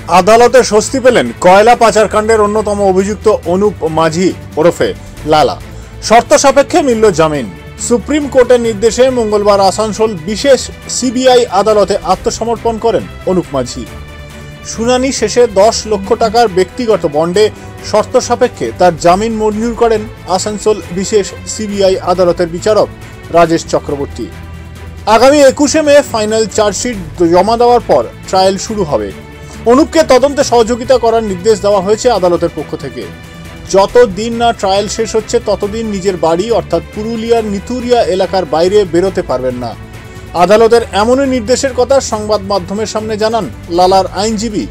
আদালতে স্বস্তি পেলেন কয়লা পাচারকাণ্ডের অন্যতম অভিযুক্ত অনুপ মাঝি ওরফে লালা। শর্ত সাপেক্ষে মিলল জামিন। সুপ্রিম কোর্টের নির্দেশে মঙ্গলবার আসানসোল বিশেষ সিবিআই আদালতে আত্মসমর্পণ করেন অনুপ মাঝি। শুনানি শেষে 10 লক্ষ টাকার ব্যক্তিগত বন্ডে শর্ত সাপেক্ষে তার জামিন মঞ্জুর করেন আসানসোল বিশেষ সিবিআই আদালতের বিচারক রাজেশ চক্রবর্তী। আগামী 21শে মে ফাইনাল চার্জশিট জমা দেওয়ার পর ট্রায়াল শুরু হবে। অনুপকে তদন্তে সহযোগিতা করার নির্দেশ দেওয়া হয়েছে আদালতের পক্ষ থেকে। যতদিন না ট্রায়াল শেষ হচ্ছে ততদিন নিজের বাড়ি অর্থাৎ পুরুলিয়ার নিতুরিয়া এলাকার বাইরে বেরোতে পারবেন না। আদালতের এমনই নির্দেশের কথা সংবাদ মাধ্যমের সামনে জানান লালার আইনজীবী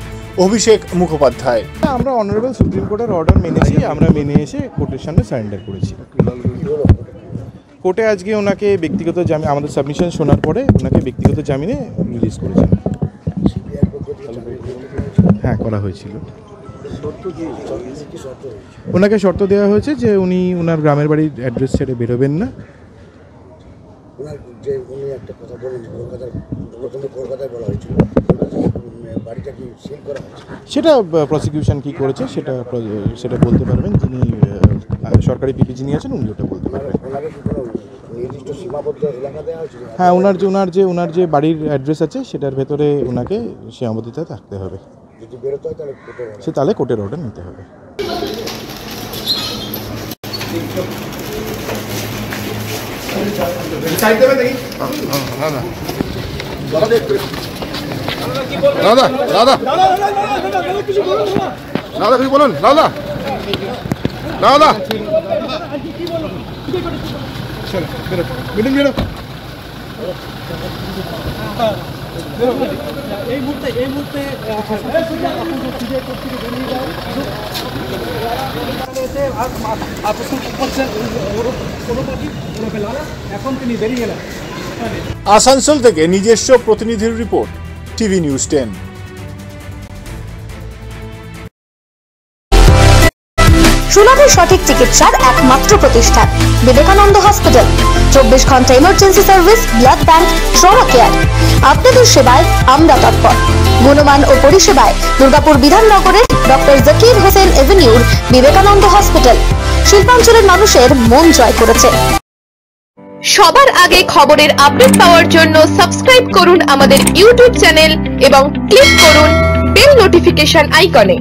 অভিষেক মুখোপাধ্যায়। আমরা অনারেবল সুপ্রিম কোর্টের অর্ডার মেনেছি, আমরা মেনে এসে কোর্টের সামনে সারেন্ডার করেছি। কোর্টে আজকে ওনাকে ব্যক্তিগত জামিন, আমাদের সাবমিশন শোনার পরে ওনাকে ব্যক্তিগত জামিনে রিলিজ করেছেন। হ্যাঁ, করা হয়েছিল। ওনাকে শর্ত দেওয়া হয়েছে যে উনি ওনার গ্রামের বাড়ির অ্যাড্রেস ছেড়ে বেরোবেন না। সেটা প্রসিকিউশন কি করেছে সেটা বলতে পারবেন যিনি সরকারি পিপি যিনি আছেন, উনি ওটা বলতে পারবেন। হ্যাঁ, ওনার যে বাড়ির অ্যাড্রেস আছে সেটার ভেতরে ওনাকে সীমাবদ্ধতা থাকতে হবে। সে তাহলে কোর্টের অর্ডার নিতে হবে। দাদা কিছু বলুন। দাদা এই মুহূর্তে এখন তিনি বেরিয়ে গেলেন। আসানসোল থেকে নিজস্ব প্রতিনিধির রিপোর্ট, টিভি নিউজ 10। সুলভে সঠিক চিকিৎসার একমাত্র প্রতিষ্ঠান বিবেকানন্দ হসপিটাল। 24 ঘন্টা emergency service, blood bank, trauma care. আপনাদের সেবায় আমরা তৎপর। গুণমান ও পরিষেবায় দুর্গাপুর বিধাননগরের ডক্টর জাকির হোসেন এভিনিউর বিবেকানন্দ হসপিটাল শিল্পাঞ্চলের মানুষের মন জয় করেছে। সবার আগে খবরের আপডেট পাওয়ার জন্য সাবস্ক্রাইব করুন আমাদের ইউটিউব চ্যানেল এবং ক্লিক করুন বেল নোটিফিকেশন আইকনে।